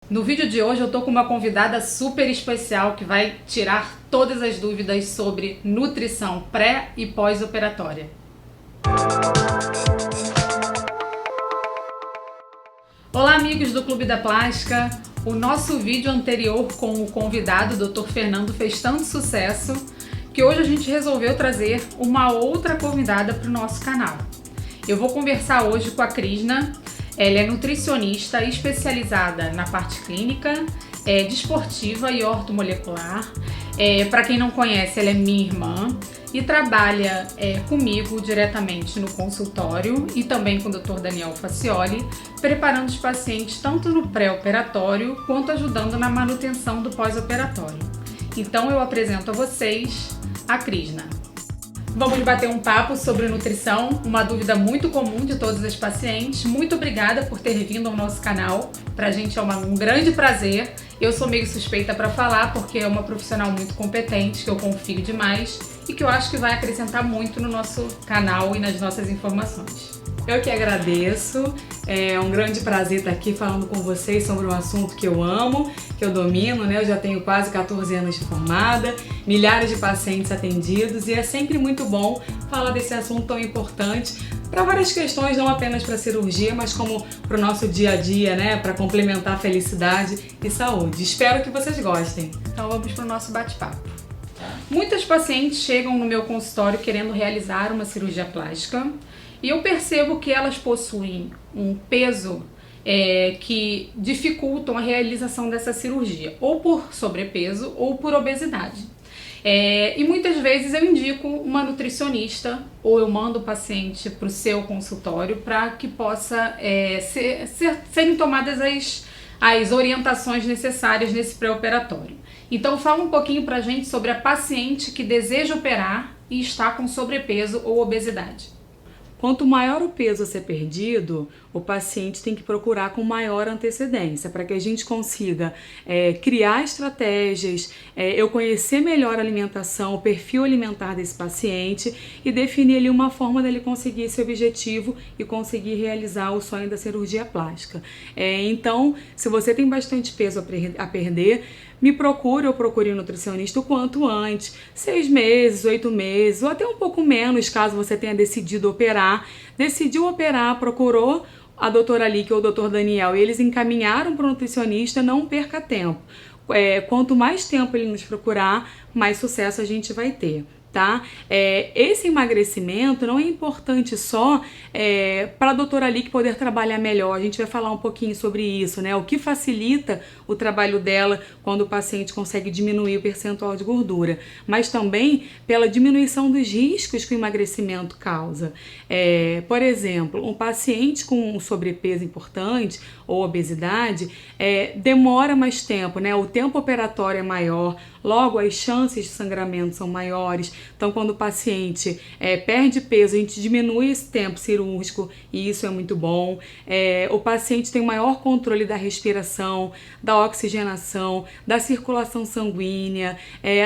No vídeo de hoje eu tô com uma convidada super especial que vai tirar todas as dúvidas sobre nutrição pré e pós-operatória. Olá amigos do Clube da Plástica, o nosso vídeo anterior com o convidado, Dr. Fernando, fez tanto sucesso que hoje a gente resolveu trazer uma outra convidada para o nosso canal. Eu vou conversar hoje com a Krishna. Ela é nutricionista especializada na parte clínica, desportiva e ortomolecular. Para quem não conhece, ela é minha irmã e trabalha comigo diretamente no consultório e também com o Dr. Daniel Facioli, preparando os pacientes tanto no pré-operatório quanto ajudando na manutenção do pós-operatório. Então eu apresento a vocês a Krishna. Vamos bater um papo sobre nutrição, uma dúvida muito comum de todas as pacientes. Muito obrigada por ter vindo ao nosso canal. Pra gente é um grande prazer. Eu sou meio suspeita para falar porque é uma profissional muito competente, que eu confio demais e que eu acho que vai acrescentar muito no nosso canal e nas nossas informações. Eu que agradeço, é um grande prazer estar aqui falando com vocês sobre um assunto que eu amo, que eu domino, né? Eu já tenho quase 14 anos de formada, milhares de pacientes atendidos e é sempre muito bom falar desse assunto tão importante para várias questões, não apenas para cirurgia, mas como para o nosso dia a dia, né? Para complementar a felicidade e saúde. Espero que vocês gostem. Então vamos para o nosso bate-papo. Muitas pacientes chegam no meu consultório querendo realizar uma cirurgia plástica. E eu percebo que elas possuem um peso que dificultam a realização dessa cirurgia, ou por sobrepeso ou por obesidade. E muitas vezes eu indico uma nutricionista ou eu mando o paciente para o seu consultório para que possa serem tomadas as orientações necessárias nesse pré-operatório. Então fala um pouquinho para a gente sobre a paciente que deseja operar e está com sobrepeso ou obesidade. Quanto maior o peso a ser perdido, o paciente tem que procurar com maior antecedência para que a gente consiga criar estratégias, eu conhecer melhor a alimentação, o perfil alimentar desse paciente e definir ali uma forma dele conseguir esse objetivo e conseguir realizar o sonho da cirurgia plástica. Então, se você tem bastante peso a perder, me procure ou procure um nutricionista o quanto antes, 6 meses, 8 meses ou até um pouco menos, caso você tenha decidido operar. Decidiu operar, procurou a doutora Lick ou o doutor Daniel e eles encaminharam para o nutricionista, não perca tempo. Quanto mais tempo ele nos procurar, mais sucesso a gente vai ter. Tá? Esse emagrecimento não é importante só para a doutora Lick poder trabalhar melhor. A gente vai falar um pouquinho sobre isso, né? O que facilita o trabalho dela quando o paciente consegue diminuir o percentual de gordura, mas também pela diminuição dos riscos que o emagrecimento causa. Por exemplo, um paciente com um sobrepeso importante ou obesidade demora mais tempo, né? O tempo operatório é maior, logo as chances de sangramento são maiores. Então, quando o paciente perde peso, a gente diminui esse tempo cirúrgico e isso é muito bom. O paciente tem maior controle da respiração, da oxigenação, da circulação sanguínea,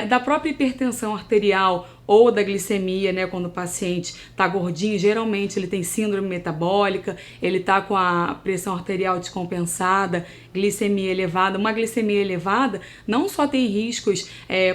da própria hipertensão arterial ou da glicemia, né? Quando o paciente está gordinho, geralmente ele tem síndrome metabólica, ele está com a pressão arterial descompensada, glicemia elevada. Uma glicemia elevada não só tem riscos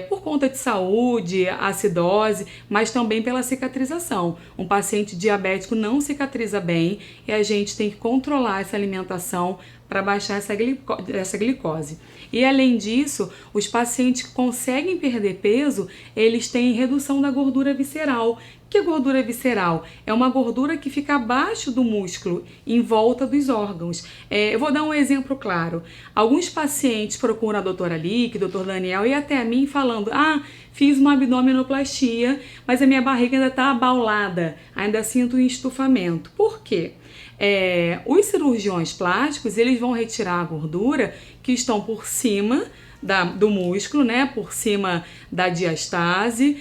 por conta de saúde, acidose, mas também pela cicatrização. Um paciente diabético não cicatriza bem e a gente tem que controlar essa alimentação para baixar essa glicose. E além disso, os pacientes que conseguem perder peso, eles têm redução da gordura visceral. O que é gordura visceral? É uma gordura que fica abaixo do músculo, em volta dos órgãos. Eu vou dar um exemplo claro. Alguns pacientes procuram a doutora Lick, o doutor Daniel e até a mim falando: fiz uma abdominoplastia, mas a minha barriga ainda está abaulada, ainda sinto um estufamento. Por quê? Os cirurgiões plásticos, eles vão retirar a gordura que estão por cima do músculo, né? Por cima da diastase,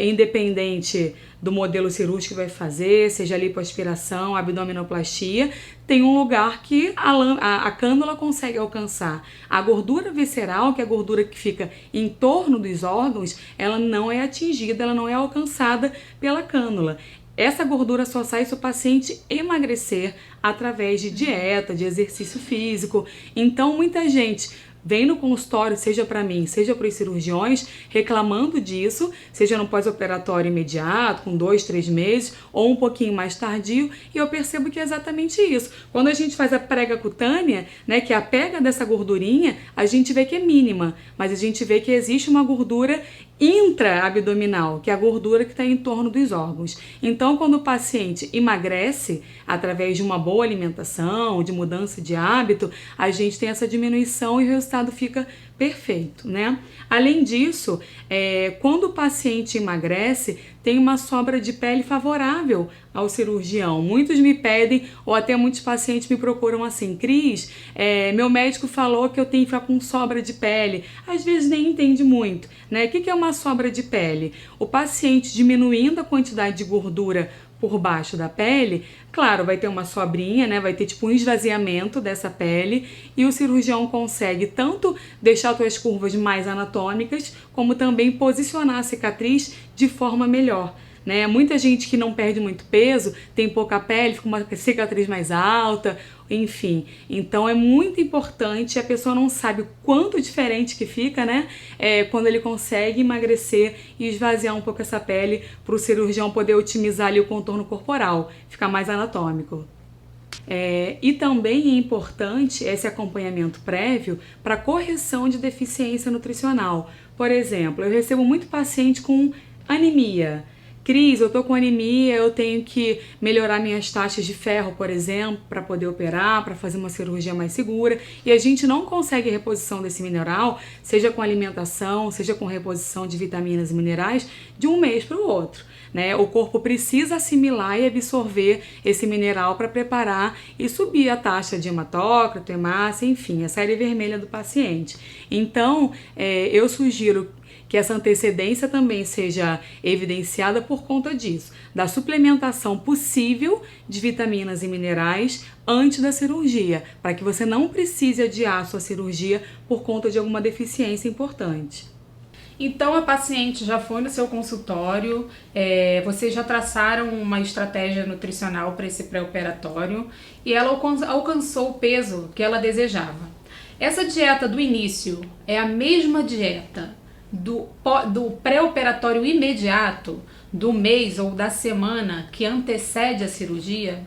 independente do modelo cirúrgico que vai fazer, seja lipoaspiração, abdominoplastia, tem um lugar que a cânula consegue alcançar. A gordura visceral, que é a gordura que fica em torno dos órgãos, ela não é atingida, ela não é alcançada pela cânula. essa gordura só sai se o paciente emagrecer através de dieta, de exercício físico. Então, muita gente vem no consultório, seja para mim, seja para os cirurgiões, reclamando disso, seja no pós-operatório imediato, com 2, 3 meses, ou um pouquinho mais tardio, e eu percebo que é exatamente isso. Quando a gente faz a prega cutânea, né, que é a pega dessa gordurinha, a gente vê que é mínima, mas a gente vê que existe uma gordura intra-abdominal, que é a gordura que está em torno dos órgãos. Então, quando o paciente emagrece através de uma boa alimentação, de mudança de hábito, a gente tem essa diminuição e o resultado fica perfeito, né? Além disso, quando o paciente emagrece, tem uma sobra de pele favorável ao cirurgião. Muitos me pedem, ou até muitos pacientes me procuram assim: Cris, meu médico falou que eu tenho que ficar com sobra de pele. Às vezes nem entende muito, né? O que é uma sobra de pele? O paciente diminuindo a quantidade de gordura por baixo da pele, claro, vai ter uma sobrinha, né? Vai ter tipo um esvaziamento dessa pele, e o cirurgião consegue tanto deixar suas curvas mais anatômicas, como também posicionar a cicatriz de forma melhor, né? Muita gente que não perde muito peso, tem pouca pele, fica uma cicatriz mais alta, enfim. Então é muito importante, a pessoa não sabe o quanto diferente que fica, né? Quando ele consegue emagrecer e esvaziar um pouco essa pele, para o cirurgião poder otimizar ali o contorno corporal, ficar mais anatômico. E também é importante esse acompanhamento prévio para correção de deficiência nutricional. Por exemplo, eu recebo muito paciente com anemia. Cris, eu tô com anemia, eu tenho que melhorar minhas taxas de ferro, por exemplo, para poder operar, para fazer uma cirurgia mais segura, e a gente não consegue reposição desse mineral, seja com alimentação, seja com reposição de vitaminas e minerais, de um mês para o outro, né? O corpo precisa assimilar e absorver esse mineral para preparar e subir a taxa de hematócrito, hemácia, enfim, a série vermelha do paciente. Então, eu sugiro que essa antecedência também seja evidenciada por conta disso, da suplementação possível de vitaminas e minerais antes da cirurgia, para que você não precise adiar a sua cirurgia por conta de alguma deficiência importante. Então a paciente já foi no seu consultório, vocês já traçaram uma estratégia nutricional para esse pré-operatório e ela alcançou o peso que ela desejava. Essa dieta do início é a mesma dieta do pré-operatório imediato, do mês ou da semana que antecede a cirurgia?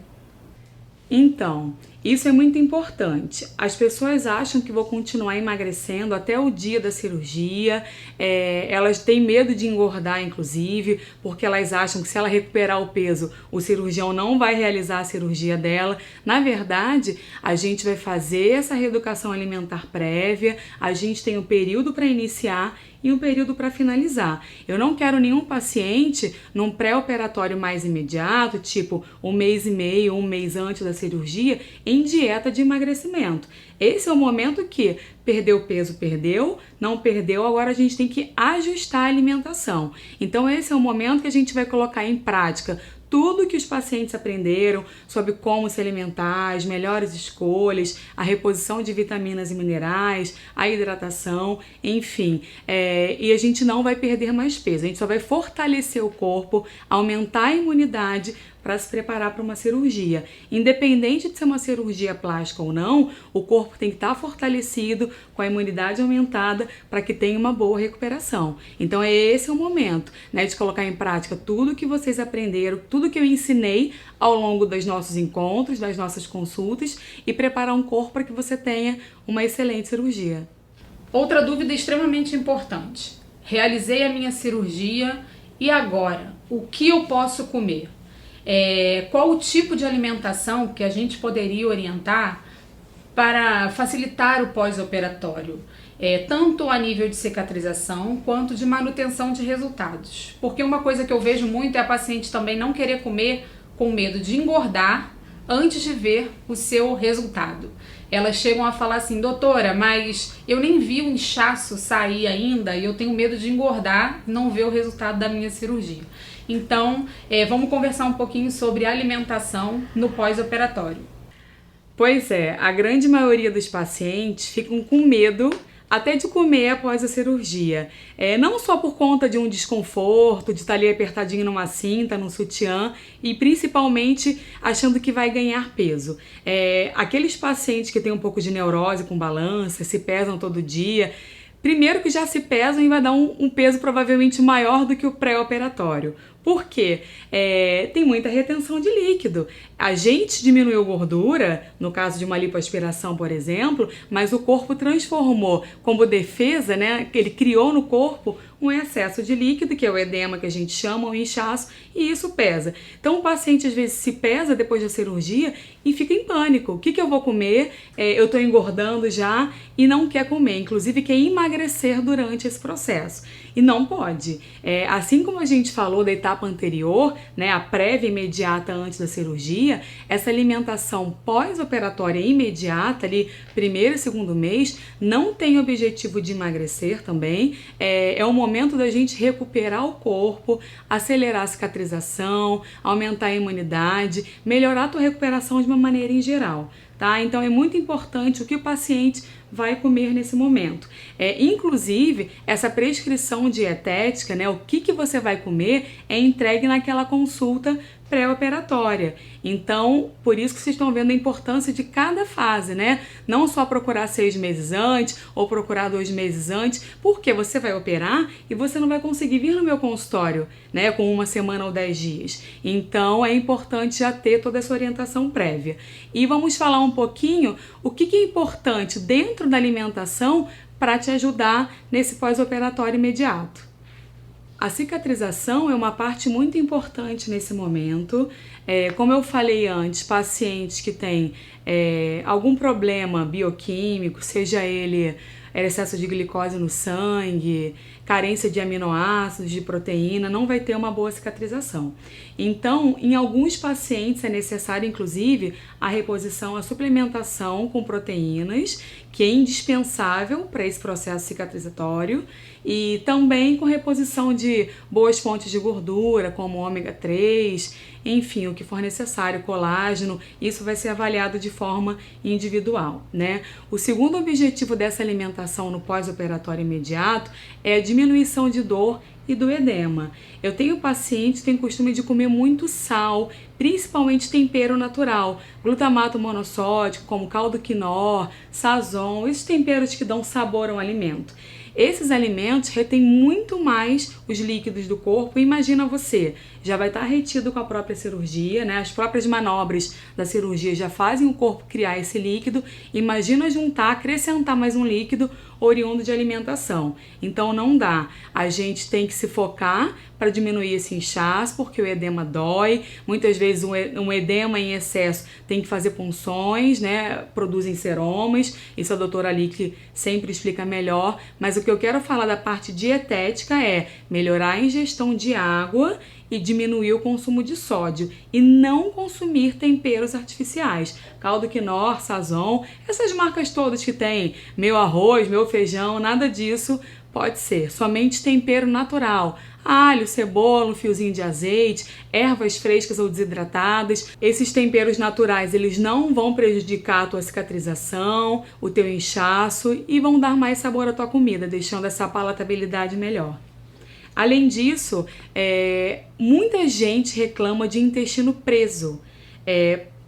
Então, isso é muito importante. As pessoas acham que vou continuar emagrecendo até o dia da cirurgia, elas têm medo de engordar, inclusive, porque elas acham que se ela recuperar o peso, o cirurgião não vai realizar a cirurgia dela. Na verdade, a gente vai fazer essa reeducação alimentar prévia, a gente tem um período para iniciar e um período para finalizar. Eu não quero nenhum paciente num pré-operatório mais imediato, tipo 1 mês e meio, 1 mês antes da cirurgia, em dieta de emagrecimento. Esse é o momento que perdeu peso, perdeu, não perdeu, agora a gente tem que ajustar a alimentação. Então esse é o momento que a gente vai colocar em prática tudo que os pacientes aprenderam sobre como se alimentar, as melhores escolhas, a reposição de vitaminas e minerais, a hidratação, enfim. E a gente não vai perder mais peso, a gente só vai fortalecer o corpo, aumentar a imunidade para se preparar para uma cirurgia. Independente de ser uma cirurgia plástica ou não, o corpo tem que estar fortalecido, com a imunidade aumentada, para que tenha uma boa recuperação. Então esse é o momento, né, de colocar em prática tudo que vocês aprenderam, tudo que eu ensinei ao longo dos nossos encontros, das nossas consultas, e preparar um corpo para que você tenha uma excelente cirurgia. Outra dúvida extremamente importante. Realizei a minha cirurgia e agora? O que eu posso comer? Qual o tipo de alimentação que a gente poderia orientar para facilitar o pós-operatório, tanto a nível de cicatrização quanto de manutenção de resultados? Porque uma coisa que eu vejo muito é a paciente também não querer comer com medo de engordar antes de ver o seu resultado. Elas chegam a falar assim: doutora, mas eu nem vi o inchaço sair ainda e eu tenho medo de engordar e não ver o resultado da minha cirurgia. Então, vamos conversar um pouquinho sobre alimentação no pós-operatório. Pois é, a grande maioria dos pacientes ficam com medo até de comer após a cirurgia. Não só por conta de um desconforto, de estar ali apertadinho numa cinta, num sutiã, e principalmente achando que vai ganhar peso. Aqueles pacientes que têm um pouco de neurose com balança, se pesam todo dia, primeiro que já se pesam e vai dar um peso provavelmente maior do que o pré-operatório. Por quê? Tem muita retenção de líquido. A gente diminuiu gordura, no caso de uma lipoaspiração, por exemplo, mas o corpo transformou como defesa, né? Ele criou no corpo um excesso de líquido, que é o edema que a gente chama, o inchaço, e isso pesa. Então o paciente às vezes se pesa depois da cirurgia e fica em pânico. O que eu vou comer? Eu estou engordando já e não quer comer. Inclusive quer emagrecer durante esse processo. E não pode. Assim como a gente falou da etapa anterior, né, a prévia imediata antes da cirurgia, essa alimentação pós-operatória imediata, ali, primeiro e segundo mês, não tem objetivo de emagrecer também. É o momento da gente recuperar o corpo, acelerar a cicatrização, aumentar a imunidade, melhorar a tua recuperação de uma maneira em geral. Tá? Então é muito importante o que o paciente vai comer nesse momento. Inclusive, essa prescrição dietética, né, o que você vai comer, é entregue naquela consulta pré-operatória. Então, por isso que vocês estão vendo a importância de cada fase, né? Não só procurar 6 meses antes ou procurar 2 meses antes, porque você vai operar e você não vai conseguir vir no meu consultório, né, com 1 semana ou 10 dias. Então, é importante já ter toda essa orientação prévia. E vamos falar um pouquinho o que é importante dentro da alimentação para te ajudar nesse pós-operatório imediato. A cicatrização é uma parte muito importante nesse momento. Como eu falei antes, pacientes que têm algum problema bioquímico, seja ele excesso de glicose no sangue, carência de aminoácidos, de proteína, não vai ter uma boa cicatrização. Então, em alguns pacientes é necessário, inclusive, a reposição, a suplementação com proteínas, que é indispensável para esse processo cicatrizatório, e também com reposição de boas fontes de gordura, como ômega 3, enfim, o que for necessário, colágeno, isso vai ser avaliado de forma individual, né? O segundo objetivo dessa alimentação no pós-operatório imediato é a diminuição de dor e do edema. Eu tenho pacientes que têm costume de comer muito sal, principalmente tempero natural, glutamato monossódico, como caldo quinó, sazon, esses temperos que dão sabor ao alimento. Esses alimentos retêm muito mais os líquidos do corpo. Imagina você, já vai estar retido com a própria cirurgia, né? As próprias manobras da cirurgia já fazem o corpo criar esse líquido. Imagina juntar, acrescentar mais um líquido oriundo de alimentação. Então não dá. A gente tem que se focar para diminuir esse inchaço, porque o edema dói. Muitas vezes um edema em excesso tem que fazer punções, né? Produzem seromas. Isso a doutora Alice sempre explica melhor. Mas o que eu quero falar da parte dietética é melhorar a ingestão de água e diminuir o consumo de sódio e não consumir temperos artificiais, caldo quinó, sazon, essas marcas todas que tem, meu arroz, meu feijão, nada disso pode ser, somente tempero natural, alho, cebola, um fiozinho de azeite, ervas frescas ou desidratadas. Esses temperos naturais, eles não vão prejudicar a tua cicatrização, o teu inchaço e vão dar mais sabor à tua comida, deixando essa palatabilidade melhor. Além disso, muita gente reclama de intestino preso.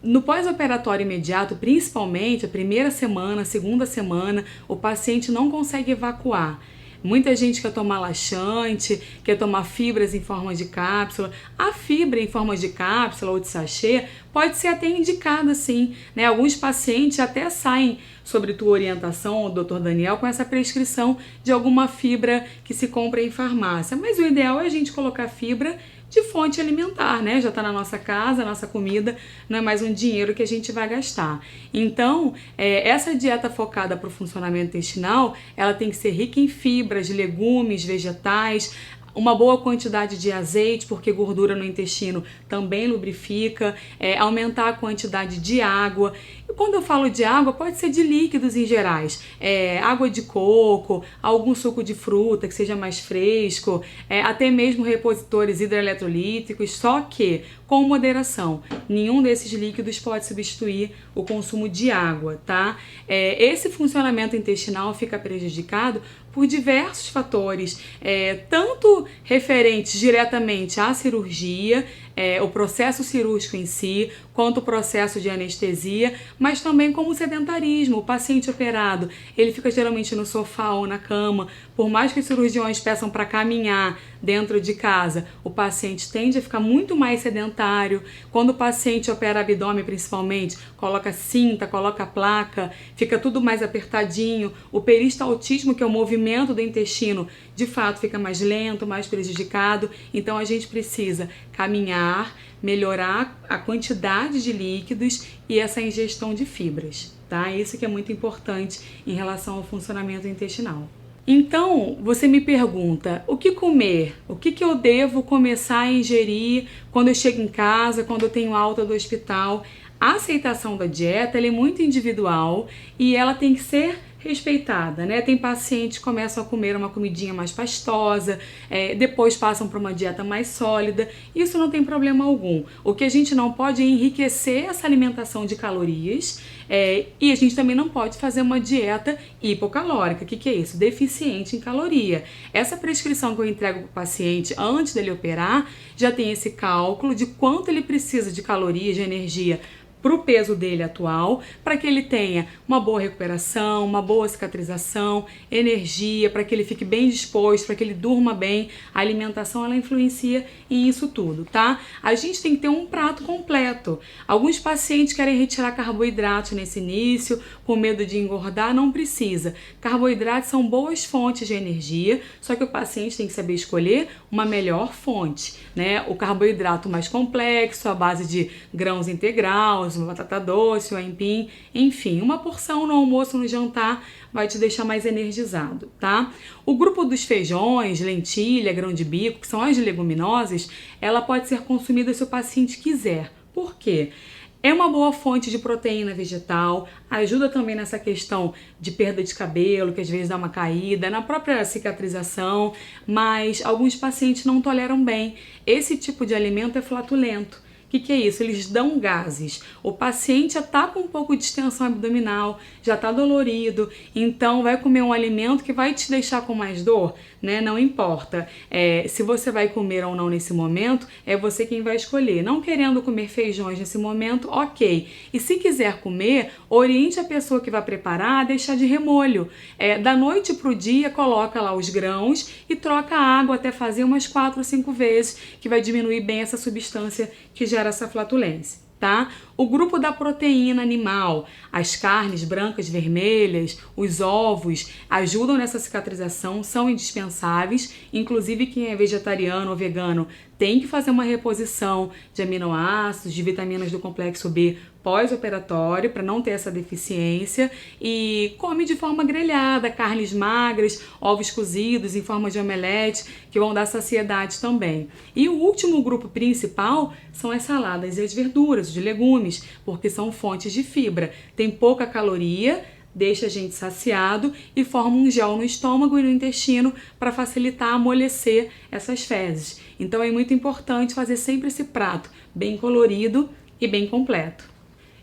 No pós-operatório imediato, principalmente a primeira semana, a segunda semana, o paciente não consegue evacuar. Muita gente quer tomar laxante, quer tomar fibras em forma de cápsula. A fibra em forma de cápsula ou de sachê pode ser até indicada sim, né? Alguns pacientes até saem sobre tua orientação, Dr. Daniel, com essa prescrição de alguma fibra que se compra em farmácia. Mas o ideal é a gente colocar fibra de fonte alimentar, né? Já está na nossa casa, nossa comida, não é mais um dinheiro que a gente vai gastar. Então, essa dieta focada para o funcionamento intestinal, ela tem que ser rica em fibras, legumes, vegetais, uma boa quantidade de azeite, porque gordura no intestino também lubrifica, aumentar a quantidade de água. E quando eu falo de água, pode ser de líquidos em gerais, água de coco, algum suco de fruta que seja mais fresco, até mesmo repositores hidroeletrolíticos, só que com moderação. Nenhum desses líquidos pode substituir o consumo de água, tá? Esse funcionamento intestinal fica prejudicado por diversos fatores, tanto referentes diretamente à cirurgia, o processo cirúrgico em si, quanto o processo de anestesia, mas também como o sedentarismo. O paciente operado, ele fica geralmente no sofá ou na cama, por mais que os cirurgiões peçam para caminhar dentro de casa, o paciente tende a ficar muito mais sedentário. Quando o paciente opera abdômen principalmente, coloca cinta, coloca placa, fica tudo mais apertadinho. O peristaltismo, que é o movimento do intestino, de fato fica mais lento, mais prejudicado. Então a gente precisa caminhar, melhorar a quantidade de líquidos e essa ingestão de fibras, tá? Isso que é muito importante em relação ao funcionamento intestinal. Então, você me pergunta, o que comer? O que eu devo começar a ingerir quando eu chego em casa, quando eu tenho alta do hospital? A aceitação da dieta, ela é muito individual e ela tem que ser respeitada, né? Tem pacientes que começam a comer uma comidinha mais pastosa, depois passam para uma dieta mais sólida. Isso não tem problema algum. O que a gente não pode é enriquecer essa alimentação de calorias, e a gente também não pode fazer uma dieta hipocalórica. O que é isso? Deficiente em caloria. Essa prescrição que eu entrego para o paciente antes dele operar já tem esse cálculo de quanto ele precisa de calorias, de energia para o peso dele atual, para que ele tenha uma boa recuperação, uma boa cicatrização, energia, para que ele fique bem disposto, para que ele durma bem. A alimentação, ela influencia em isso tudo, tá? A gente tem que ter um prato completo. Alguns pacientes querem retirar carboidratos nesse início, com medo de engordar, não precisa. Carboidratos são boas fontes de energia, só que o paciente tem que saber escolher uma melhor fonte, né? O carboidrato mais complexo, à base de grãos integrais, uma batata doce, um aipim, enfim, uma porção no almoço, no jantar, vai te deixar mais energizado, tá? O grupo dos feijões, lentilha, grão de bico, que são as leguminosas, ela pode ser consumida se o paciente quiser. Por quê? É uma boa fonte de proteína vegetal, ajuda também nessa questão de perda de cabelo, que às vezes dá uma caída, na própria cicatrização, mas alguns pacientes não toleram bem. Esse tipo de alimento é flatulento. O que é isso? Eles dão gases. O paciente já está com um pouco de distensão abdominal, já está dolorido, então vai comer um alimento que vai te deixar com mais dor, né? Não importa. Se você vai comer ou não nesse momento, é você quem vai escolher. Não querendo comer feijões nesse momento, ok. E se quiser comer, oriente a pessoa que vai preparar a deixar de remolho. Da noite para o dia, coloca lá os grãos e troca a água até fazer umas 4 ou 5 vezes, que vai diminuir bem essa substância que gera essa flatulência, tá? O grupo da proteína animal, as carnes brancas, vermelhas, os ovos, ajudam nessa cicatrização, são indispensáveis. Inclusive quem é vegetariano ou vegano tem que fazer uma reposição de aminoácidos, de vitaminas do complexo B pós-operatório para não ter essa deficiência, e come de forma grelhada, carnes magras, ovos cozidos em forma de omelete, que vão dar saciedade também. E o último grupo principal são as saladas e as verduras, os legumes, porque são fontes de fibra, tem pouca caloria, deixa a gente saciado e forma um gel no estômago e no intestino para facilitar amolecer essas fezes. Então é muito importante fazer sempre esse prato bem colorido e bem completo.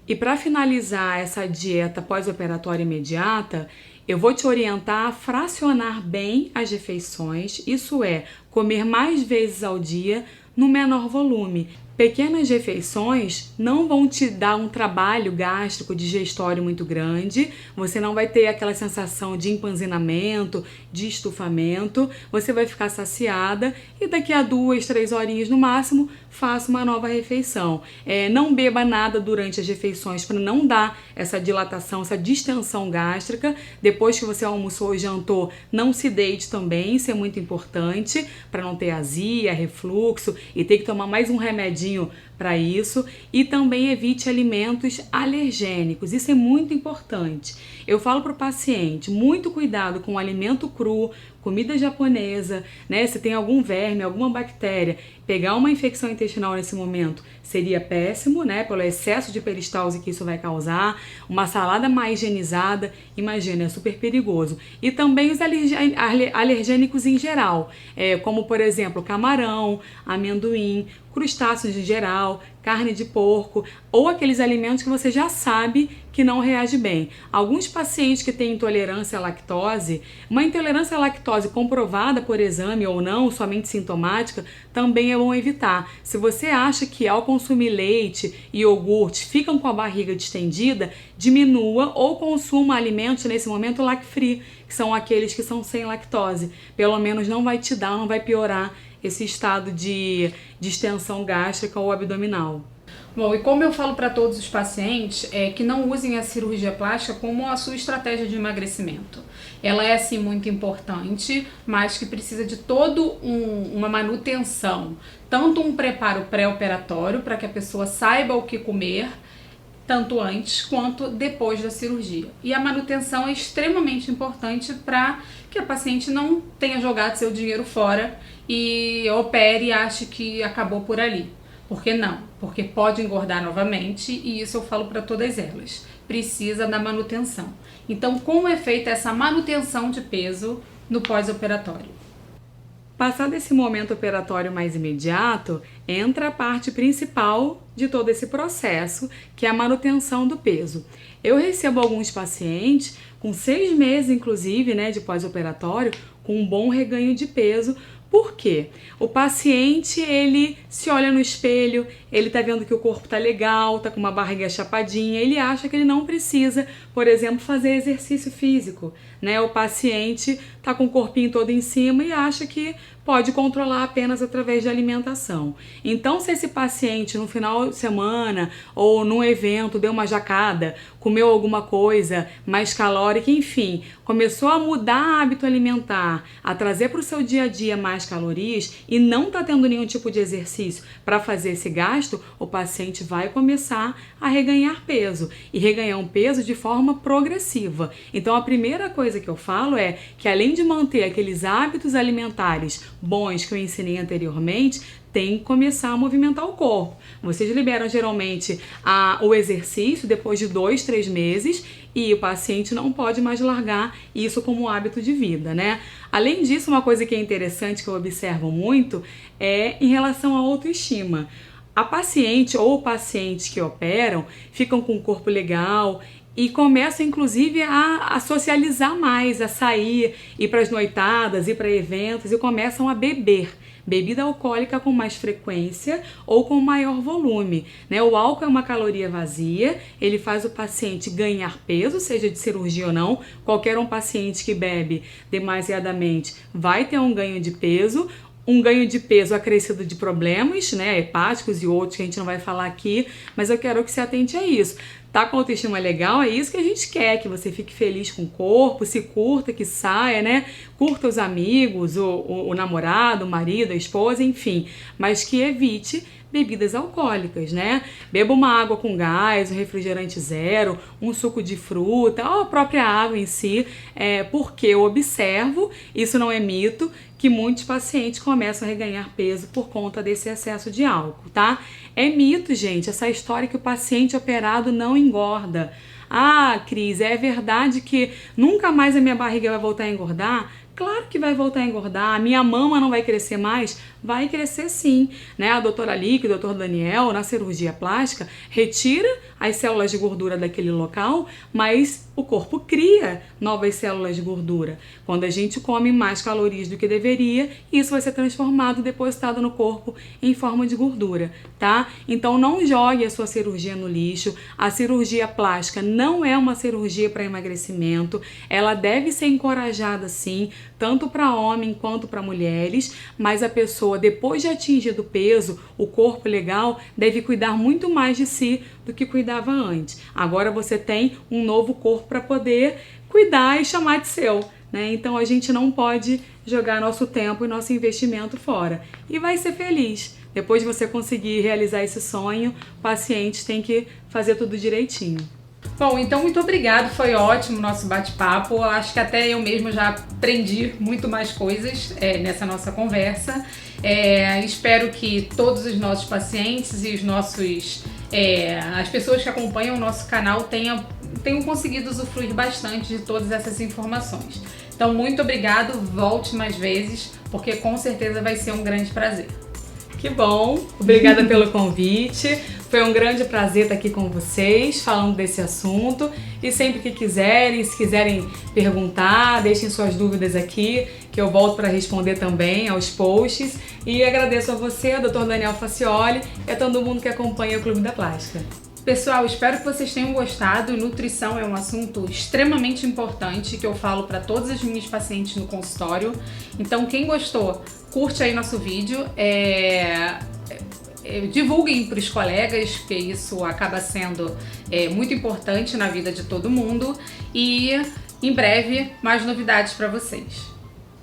E para finalizar essa dieta pós-operatória imediata, eu vou te orientar a fracionar bem as refeições, isso é, comer mais vezes ao dia no menor volume. Pequenas refeições não vão te dar um trabalho gástrico digestório muito grande, você não vai ter aquela sensação de empanzinamento, de estufamento, você vai ficar saciada e daqui a 2, 3 horinhas no máximo, faça uma nova refeição. Não beba nada durante as refeições para não dar essa dilatação, essa distensão gástrica. Depois que você almoçou e jantou, não se deite também, isso é muito importante para não ter azia, refluxo e ter que tomar mais um remedinho para isso, e também evite alimentos alergênicos. Isso é muito importante. Eu falo para o paciente, muito cuidado com alimento cru, comida japonesa, né? Se tem algum verme, alguma bactéria, pegar uma infecção intestinal nesse momento seria péssimo, né? Pelo excesso de peristalse que isso vai causar. Uma salada mais higienizada, imagina, é super perigoso. E também os alergênicos em geral, como por exemplo camarão, amendoim, crustáceos em geral, carne de porco ou aqueles alimentos que você já sabe que não reage bem. Alguns pacientes que têm intolerância à lactose, uma intolerância à lactose comprovada por exame ou não, somente sintomática, também é bom evitar. Se você acha que ao consumir leite e iogurte ficam com a barriga distendida, diminua ou consuma alimentos nesse momento lact-free, que são aqueles que são sem lactose. Pelo menos não vai te dar, não vai piorar esse estado de distensão gástrica ou abdominal. Bom, e como eu falo para todos os pacientes, que não usem a cirurgia plástica como a sua estratégia de emagrecimento. Ela é sim muito importante, mas que precisa de uma manutenção, tanto um preparo pré-operatório para que a pessoa saiba o que comer, tanto antes quanto depois da cirurgia. E a manutenção é extremamente importante para que a paciente não tenha jogado seu dinheiro fora e opere e ache que acabou por ali. Por que não? Porque pode engordar novamente e isso eu falo para todas elas. Precisa da manutenção. Então, como é feita essa manutenção de peso no pós-operatório? Passado esse momento operatório mais imediato, entra a parte principal de todo esse processo, que é a manutenção do peso. Eu recebo alguns pacientes com 6 meses, inclusive, de pós-operatório, com um bom reganho de peso. Por quê? O paciente, ele se olha no espelho, ele tá vendo que o corpo tá legal, tá com uma barriga chapadinha, ele acha que ele não precisa, por exemplo, fazer exercício físico, O paciente tá com o corpinho todo em cima e acha que pode controlar apenas através de alimentação. Então, se esse paciente no final de semana ou num evento deu uma jacada, comeu alguma coisa mais calórica, enfim, começou a mudar hábito alimentar, a trazer para o seu dia a dia mais calorias e não está tendo nenhum tipo de exercício para fazer esse gasto, o paciente vai começar a reganhar peso e reganhar um peso de forma progressiva. Então, a primeira coisa que eu falo é que além de manter aqueles hábitos alimentares bons que eu ensinei anteriormente, tem que começar a movimentar o corpo. Vocês liberam geralmente o exercício depois de 2, 3 meses e o paciente não pode mais largar isso como hábito de vida, Além disso, uma coisa que é interessante que eu observo muito é em relação à autoestima. A paciente ou pacientes que operam ficam com o corpo legal e começam, inclusive, a socializar mais, a sair, ir para as noitadas, ir para eventos e começam a beber bebida alcoólica com mais frequência ou com maior volume, O álcool é uma caloria vazia, ele faz o paciente ganhar peso, seja de cirurgia ou não. Qualquer um paciente que bebe demasiadamente vai ter um ganho de peso acrescido de problemas, hepáticos e outros que a gente não vai falar aqui, mas eu quero que você atente a isso. Tá com autoestima legal? É isso que a gente quer, que você fique feliz com o corpo, se curta, que saia, Curta os amigos, o namorado, o marido, a esposa, enfim, mas que evite bebidas alcoólicas, Beba uma água com gás, um refrigerante zero, um suco de fruta, ou a própria água em si, porque eu observo, isso não é mito, que muitos pacientes começam a reganhar peso por conta desse excesso de álcool, tá? É mito, gente, essa história que o paciente operado não engorda. Ah, Cris, é verdade que nunca mais a minha barriga vai voltar a engordar? Claro que vai voltar a engordar, a minha mama não vai crescer mais? Vai crescer sim, A doutora Lick, o doutor Daniel, na cirurgia plástica, retira as células de gordura daquele local, mas o corpo cria novas células de gordura. Quando a gente come mais calorias do que deveria, isso vai ser transformado, depositado no corpo em forma de gordura, tá? Então não jogue a sua cirurgia no lixo. A cirurgia plástica não é uma cirurgia para emagrecimento, ela deve ser encorajada sim, tanto para homem quanto para mulheres, mas a pessoa, depois de atingido o peso, o corpo legal, deve cuidar muito mais de si do que cuidava antes. Agora você tem um novo corpo para poder cuidar e chamar de seu, Então a gente não pode jogar nosso tempo e nosso investimento fora. E vai ser feliz, Depois de você conseguir realizar esse sonho, o paciente tem que fazer tudo direitinho. Bom, então muito obrigado, foi ótimo o nosso bate-papo. Acho que até eu mesma já aprendi muito mais coisas nessa nossa conversa. Espero que todos os nossos pacientes e as pessoas que acompanham o nosso canal tenham conseguido usufruir bastante de todas essas informações. Então, muito obrigado, volte mais vezes, porque com certeza vai ser um grande prazer. Que bom, obrigada pelo convite, foi um grande prazer estar aqui com vocês, falando desse assunto, e sempre que quiserem, se quiserem perguntar, deixem suas dúvidas aqui, que eu volto para responder também aos posts, e agradeço a você, Dr. Daniel Facioli, e a todo mundo que acompanha o Clube da Plástica. Pessoal, espero que vocês tenham gostado. Nutrição é um assunto extremamente importante que eu falo para todas as minhas pacientes no consultório. Então, quem gostou, curte aí nosso vídeo, divulguem para os colegas, porque isso acaba sendo muito importante na vida de todo mundo. E em breve, mais novidades para vocês.